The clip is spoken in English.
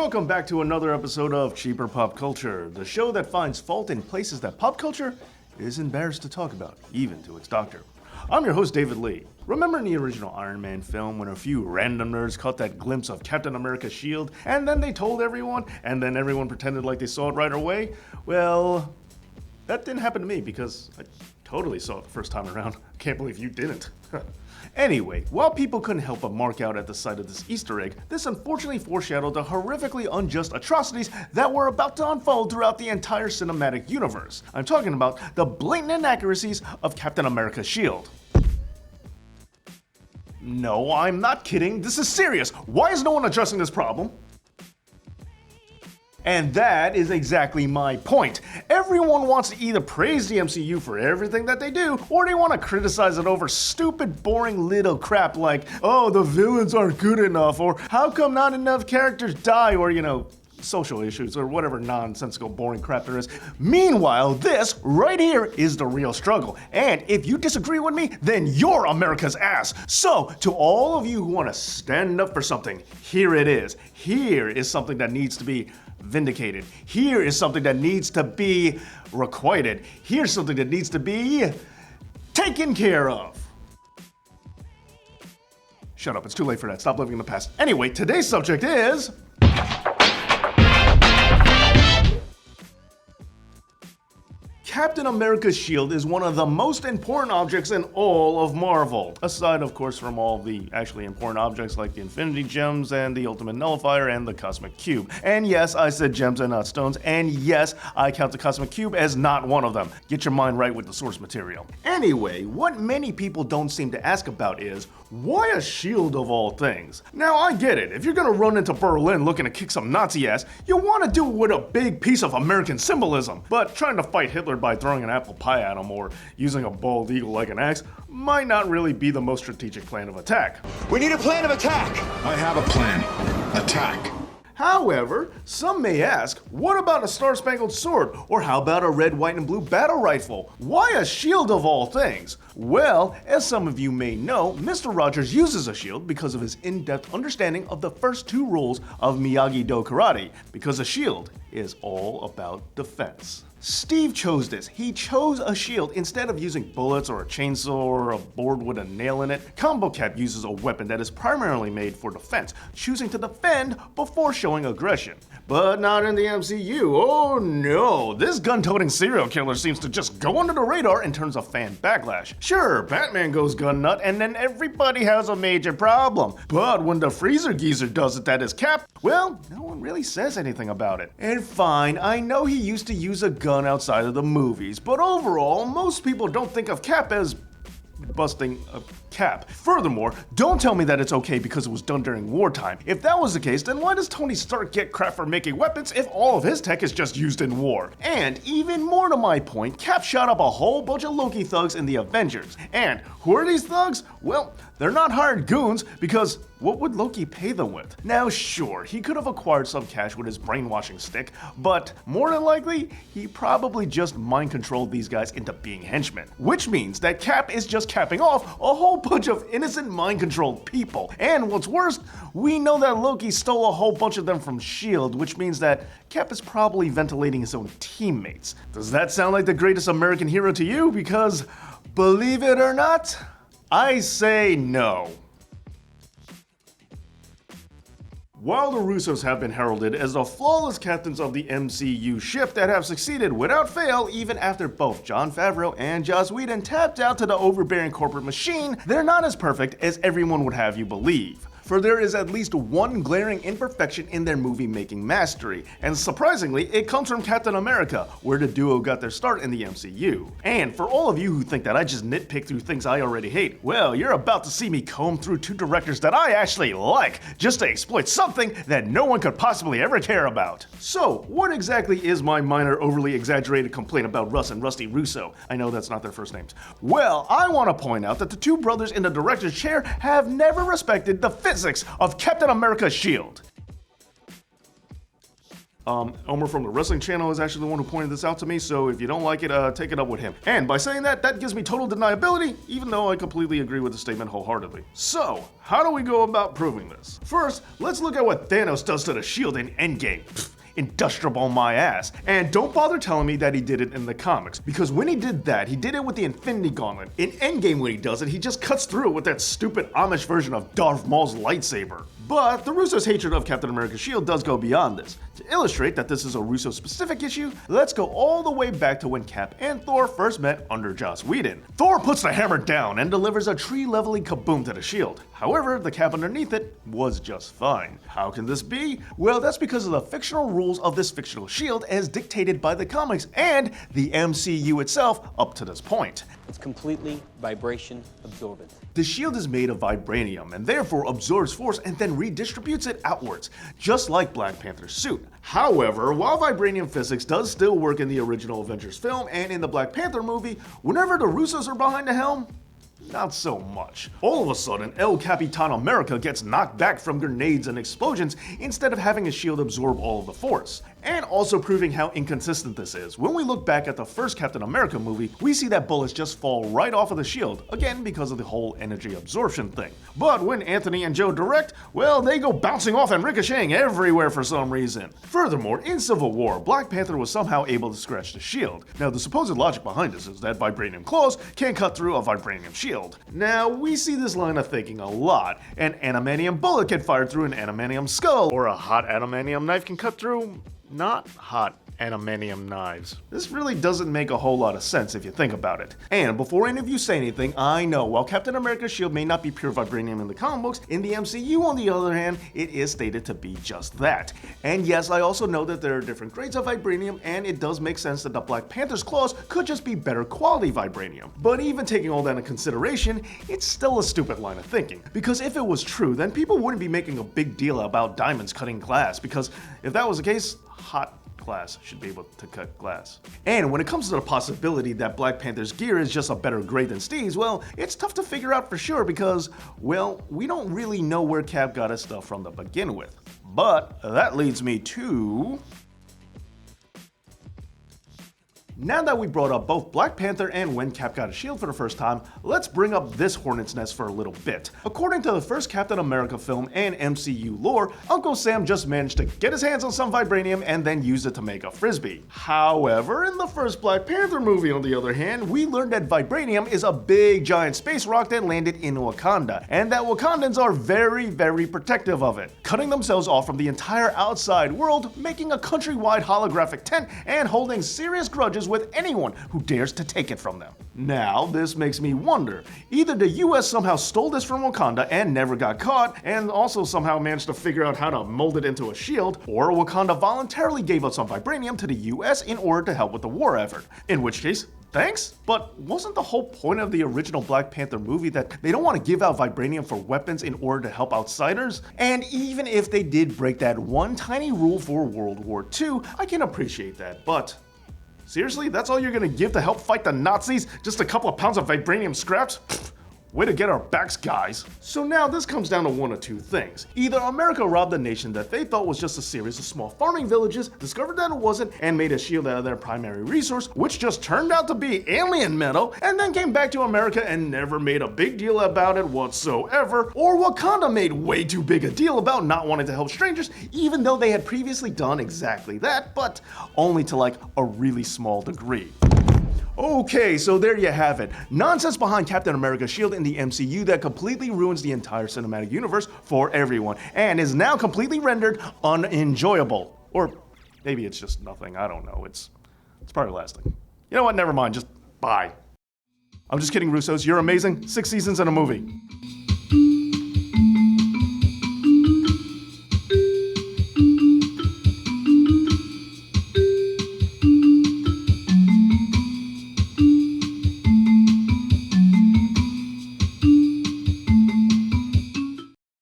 Welcome back to another episode of Cheaper Pop Culture, the show that finds fault in places that pop culture is embarrassed to talk about, even to its doctor. I'm your host, David Lee. Remember in the original Iron Man film when a few random nerds caught that glimpse of Captain America's shield, and then they told everyone, and then everyone pretended like they saw it right away? Well, that didn't happen to me because I totally saw it the first time around. Can't believe you didn't. Anyway, while people couldn't help but mark out at the sight of this Easter egg, this unfortunately foreshadowed the horrifically unjust atrocities that were about to unfold throughout the entire cinematic universe. I'm talking about the blatant inaccuracies of Captain America's shield. No, I'm not kidding. This is serious. Why is no one addressing this problem? And that is exactly my point. Everyone wants to either praise the MCU for everything that they do, or they want to criticize it over stupid, boring little crap like, oh, the villains aren't good enough, or how come not enough characters die, or, social issues, or whatever nonsensical, boring crap there is. Meanwhile, this right here is the real struggle. And if you disagree with me, then you're America's ass. So, to all of you who want to stand up for something, here it is. Here is something that needs to be vindicated. Here is something that needs to be requited. Here's something that needs to be taken care of. Shut up, it's too late for that. Stop living in the past. Anyway, today's subject is... Captain America's shield is one of the most important objects in all of Marvel. Aside, of course, from all the actually important objects like the Infinity Gems and the Ultimate Nullifier and the Cosmic Cube. And yes, I said gems and not stones, and yes, I count the Cosmic Cube as not one of them. Get your mind right with the source material. Anyway, what many people don't seem to ask about is, why a shield of all things? Now, I get it. If you're gonna run into Berlin looking to kick some Nazi ass, you want to do it with a big piece of American symbolism. But trying to fight Hitler by throwing an apple pie at him or using a bald eagle like an axe might not really be the most strategic plan of attack. We need a plan of attack! I have a plan. Attack. However, some may ask, what about a Star-Spangled Sword? Or how about a red, white, and blue battle rifle? Why a shield of all things? Well, as some of you may know, Mr. Rogers uses a shield because of his in-depth understanding of the first two rules of Miyagi-Do karate, because a shield is all about defense. Steve chose this. He chose a shield instead of using bullets or a chainsaw or a board with a nail in it. Combo Cap uses a weapon that is primarily made for defense, choosing to defend before showing aggression. But not in the MCU. Oh no, this gun-toting serial killer seems to just go under the radar in terms of fan backlash. Sure, Batman goes gun nut and then everybody has a major problem. But when the Freezer Geezer does it that is CAPT, well, no one really says anything about it. And fine, I know he used to use a gun outside of the movies, but overall, most people don't think of Cap as busting a cap. Furthermore, don't tell me that it's okay because it was done during wartime. If that was the case, then why does Tony Stark get crap for making weapons if all of his tech is just used in war? And even more to my point, Cap shot up a whole bunch of Loki thugs in the Avengers. And who are these thugs? Well, they're not hired goons because what would Loki pay them with? Now sure, he could have acquired some cash with his brainwashing stick, but more than likely, he probably just mind controlled these guys into being henchmen. Which means that Cap is just capping off a whole bunch of innocent mind controlled people. And what's worse, we know that Loki stole a whole bunch of them from S.H.I.E.L.D., which means that Cap is probably ventilating his own teammates. Does that sound like the greatest American hero to you? Because, believe it or not, I say no. While the Russos have been heralded as the flawless captains of the MCU ship that have succeeded without fail even after both Jon Favreau and Joss Whedon tapped out to the overbearing corporate machine, they're not as perfect as everyone would have you believe. For there is at least one glaring imperfection in their movie-making mastery, and surprisingly, it comes from Captain America, where the duo got their start in the MCU. And for all of you who think that I just nitpick through things I already hate, well, you're about to see me comb through two directors that I actually like, just to exploit something that no one could possibly ever care about. So, what exactly is my minor, overly exaggerated complaint about Russ and Rusty Russo? I know that's not their first names. Well, I want to point out that the two brothers in the director's chair have never respected the physics of Captain America's shield. Elmer from the wrestling channel is actually the one who pointed this out to me, so if you don't like it, take it up with him. And by saying that, that gives me total deniability, even though I completely agree with the statement wholeheartedly. So, how do we go about proving this? First, let's look at what Thanos does to the shield in Endgame. Industrial my ass. And don't bother telling me that he did it in the comics, because when he did that, he did it with the Infinity Gauntlet. In Endgame, when he does it, he just cuts through it with that stupid Amish version of Darth Maul's lightsaber. But the Russo's hatred of Captain America's shield does go beyond this. To illustrate that this is a Russo-specific issue, let's go all the way back to when Cap and Thor first met under Joss Whedon. Thor puts the hammer down and delivers a tree-leveling kaboom to the shield. However, the cap underneath it was just fine. How can this be? Well, that's because of the fictional rules of this fictional shield as dictated by the comics and the MCU itself up to this point. It's completely vibration absorbent. The shield is made of vibranium and therefore absorbs force and then redistributes it outwards, just like Black Panther's suit. However, while vibranium physics does still work in the original Avengers film and in the Black Panther movie, whenever the Russos are behind the helm, not so much. All of a sudden, El Capitan America gets knocked back from grenades and explosions instead of having his shield absorb all of the force. And also proving how inconsistent this is, when we look back at the first Captain America movie, we see that bullets just fall right off of the shield, again because of the whole energy absorption thing. But when Anthony and Joe direct, well, they go bouncing off and ricocheting everywhere for some reason. Furthermore, in Civil War, Black Panther was somehow able to scratch the shield. Now, the supposed logic behind this is that vibranium claws can't cut through a vibranium shield. Now, we see this line of thinking a lot. An adamantium bullet can fire through an adamantium skull, or a hot adamantium knife can cut through not hot adamantium knives. This really doesn't make a whole lot of sense if you think about it. And before any of you say anything, I know while Captain America's shield may not be pure vibranium in the comic books, in the MCU on the other hand, it is stated to be just that. And yes, I also know that there are different grades of vibranium, and it does make sense that the Black Panther's claws could just be better quality vibranium. But even taking all that into consideration, it's still a stupid line of thinking. Because if it was true, then people wouldn't be making a big deal about diamonds cutting glass, because if that was the case, hot glass should be able to cut glass. And when it comes to the possibility that Black Panther's gear is just a better grade than Steve's, well, it's tough to figure out for sure because, well, we don't really know where Cap got his stuff from to begin with. But that leads me to... Now that we brought up both Black Panther and when Cap got a shield for the first time, let's bring up this hornet's nest for a little bit. According to the first Captain America film and MCU lore, Uncle Sam just managed to get his hands on some vibranium and then use it to make a frisbee. However, in the first Black Panther movie, on the other hand, we learned that vibranium is a big giant space rock that landed in Wakanda, and that Wakandans are very, very protective of it, cutting themselves off from the entire outside world, making a countrywide holographic tent, and holding serious grudges with anyone who dares to take it from them. Now, this makes me wonder, either the US somehow stole this from Wakanda and never got caught, and also somehow managed to figure out how to mold it into a shield, or Wakanda voluntarily gave up some vibranium to the US in order to help with the war effort. In which case, thanks? But wasn't the whole point of the original Black Panther movie that they don't want to give out vibranium for weapons in order to help outsiders? And even if they did break that one tiny rule for World War II, I can appreciate that, but seriously, that's all you're gonna give to help fight the Nazis? Just a couple of pounds of vibranium scraps? Pfft, way to get our backs, guys. So now this comes down to one of two things. Either America robbed a nation that they thought was just a series of small farming villages, discovered that it wasn't, and made a shield out of their primary resource, which just turned out to be alien metal, and then came back to America and never made a big deal about it whatsoever, or Wakanda made way too big a deal about not wanting to help strangers, even though they had previously done exactly that, but only to like a really small degree. Okay, so there you have it. Nonsense behind Captain America's shield in the MCU that completely ruins the entire cinematic universe for everyone, and is now completely rendered unenjoyable. Or maybe it's just nothing, I don't know. It's probably lasting. You know what, never mind, just bye. I'm just kidding, Russos, you're amazing. 6 seasons and a movie.